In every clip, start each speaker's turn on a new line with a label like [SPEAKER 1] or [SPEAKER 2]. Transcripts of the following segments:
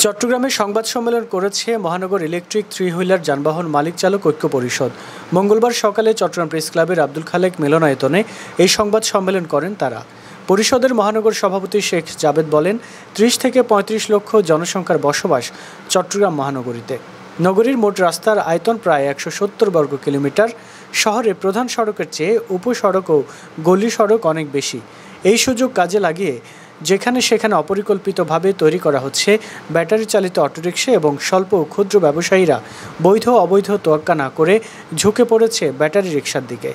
[SPEAKER 1] চট্টগ্রামে সংবাদ সম্মেলন করেছে মহানগর ইলেকট্রিক থ্রি হুইলার যানবাহন মালিক চালক ঐক্য পরিষদ। মঙ্গলবার সকালে চট্টগ্রাম প্রেস ক্লাবের আব্দুল খালেক মিলনায়তনে এই সংবাদ সম্মেলন করেন তারা। পরিষদের মহানগর সভাপতি শেখ জাবেদ বলেন, ৩০ থেকে ৩৫ লক্ষ জনসংখ্যার বসবাস চট্টগ্রাম মহানগরীতে। নগরীর মোট রাস্তার আয়তন প্রায় ১৭০ বর্গ কিলোমিটার। শহরে প্রধান সড়কের চেয়ে উপসড়ক ও গলি সড়ক অনেক বেশি। এই সুযোগ কাজে লাগিয়ে যেখানে সেখানে অপরিকল্পিতভাবে তৈরি করা হচ্ছে ব্যাটারি চালিত অটোরিকশা এবং স্বল্প ও ক্ষুদ্র ব্যবসায়ীরা বৈধ অবৈধ তোয়াক্কা না করে ঝুঁকে পড়েছে ব্যাটারি রিকশার দিকে।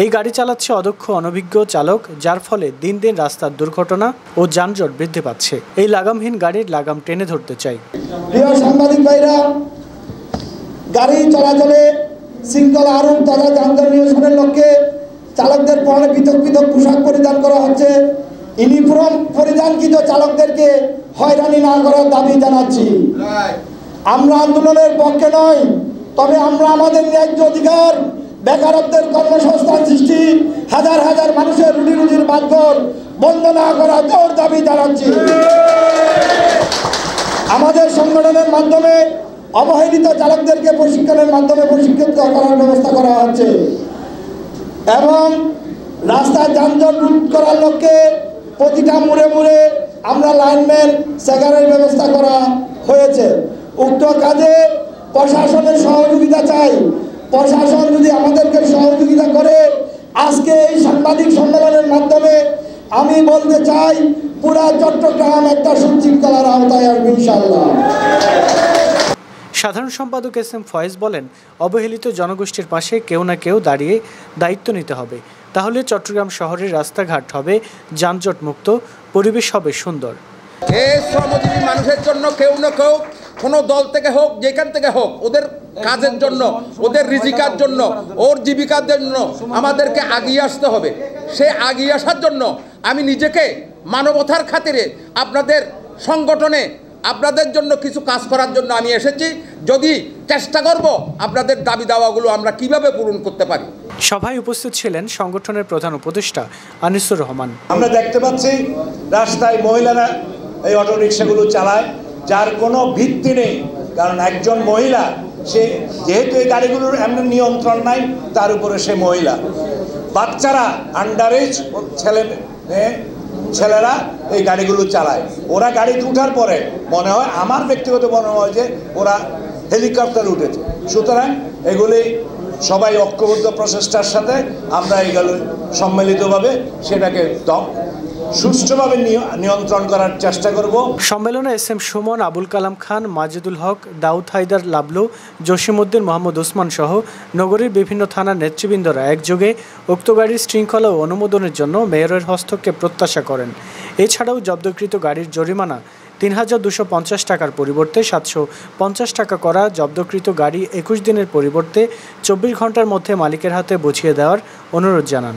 [SPEAKER 1] এই গাড়ি চালাচ্ছে অদক্ষ অনভিজ্ঞ চালক, যার ফলে দিন দিন রাস্তার দুর্ঘটনা ও যানজট বৃদ্ধি পাচ্ছে। এই লাগামহীন গাড়ির লাগাম টেনে ধরতে চাই।
[SPEAKER 2] প্রিয় সাংবাদিক ভাইরা, গাড়ি চলাচলে শৃঙ্খলা আরোপ তথা যানজট নিরসনের লক্ষ্যে চালকদের পরনে পৃথক পৃথক পোশাক পরিধান করা হচ্ছে। ইউনিফর্ম পরিধানকৃত চালকদেরকে হয়রানি না করার দাবি জানাচ্ছি। আমরা আন্দোলনের পক্ষে নয়, তবে আমরা আমাদের ন্যায্য অধিকার, বেকারত্বের কর্মসংস্থান সৃষ্টি, হাজার হাজার মানুষের রুটি রুজির বাঁধন বন্ধ না করার জোর দাবি জানাচ্ছি। আমাদের সংগঠনের মাধ্যমে অবহেলিত চালকদেরকে প্রশিক্ষণের মাধ্যমে প্রশিক্ষিত করার ব্যবস্থা করা হচ্ছে এবং রাস্তায় যানজট রোধ করার লক্ষ্যে প্রতিটা মোড়ে মোড়ে আমরা লাইনম্যান চেকারের ব্যবস্থা করা হয়েছে। উক্ত কাজে প্রশাসনের সহযোগিতা চাই। প্রশাসন যদি আমাদেরকে সহযোগিতা করে, আজকে এই সাংবাদিক সম্মেলনের মাধ্যমে আমি বলতে চাই, পুরা চট্টগ্রাম একটা সুশৃঙ্খলার আওতায় আসবে ইনশাআল্লাহ।
[SPEAKER 1] সাধারণ সম্পাদক এস.এম. ফয়েজ বলেন, অবহেলিত জনগোষ্ঠীর পাশে কেউ না কেউ দাঁড়িয়ে দায়িত্ব নিতে হবে। তাহলে চট্টগ্রাম শহরের রাস্তাঘাট হবে যানজট মুক্ত, পরিবেশ হবে সুন্দর।
[SPEAKER 3] এই শ্রমজীবী মানুষের জন্য কেউ না কেউ, কোনো দল থেকে হোক, যেখান থেকে হোক, ওদের কাজের জন্য, ওদের রিজিকার জন্য, ওর জীবিকার জন্য আমাদেরকে এগিয়ে আসতে হবে। সে এগিয়ে আসার জন্য আমি নিজেকে মানবতার খাতিরে আপনাদের সংগঠনে আপনাদের জন্য কিছু কাজ করার জন্য আমি এসেছি। যদি চেষ্টা করব আপনাদের দাবি দাওয়াগুলো আমরা কিভাবে পূরণ করতে পারি।
[SPEAKER 1] সভায় উপস্থিত ছিলেন সংগঠনের প্রধান উপদেষ্টা আনিসুর রহমান।
[SPEAKER 4] আমরা দেখতে পাচ্ছি রাস্তায় মহিলারা এই অটো রিক্সাগুলো চালায়, যার কোনো ভিত্তি নেই। কারণ একজন মহিলা, সে যেহেতু এই গাড়িগুলোর এমন নিয়ন্ত্রণ নাই, তার উপরে সে মহিলা। বাচ্চারা, আন্ডার এজ ছেলেরা এই গাড়িগুলো চালায়। ওরা গাড়িতে উঠার পরে মনে হয়, আমার ব্যক্তিগত মনে হয় যে ওরা হেলিকপ্টার উঠেছে। সুতরাং এগুলি সবাই ঐক্যবদ্ধ প্রচেষ্টার সাথে আমরা এইগুলো সম্মিলিতভাবে সেটাকে সুষ্ঠুভাবে নিয়ন্ত্রণ করার চেষ্টা করব।
[SPEAKER 1] সম্মেলনে এস.এম. সুমন, আবুল কালাম খান, মাজেদুল হক, দাউদ হায়দার লাবলু, জসিমউদ্দিন, মোহাম্মদ ওসমান সহ নগরীর বিভিন্ন থানার নেতৃবৃন্দরা একযোগে উক্ত গাড়ির শৃঙ্খলা ও অনুমোদনের জন্য মেয়রের হস্তক্ষেপ প্রত্যাশা করেন। এছাড়াও জব্দকৃত গাড়ির জরিমানা ৩,২৫০ টাকার পরিবর্তে ৭৫০ টাকা করা, জব্দকৃত গাড়ি ২১ দিনের পরিবর্তে ২৪ ঘন্টার মধ্যে মালিকের হাতে বুঝিয়ে দেওয়ার অনুরোধ জানান।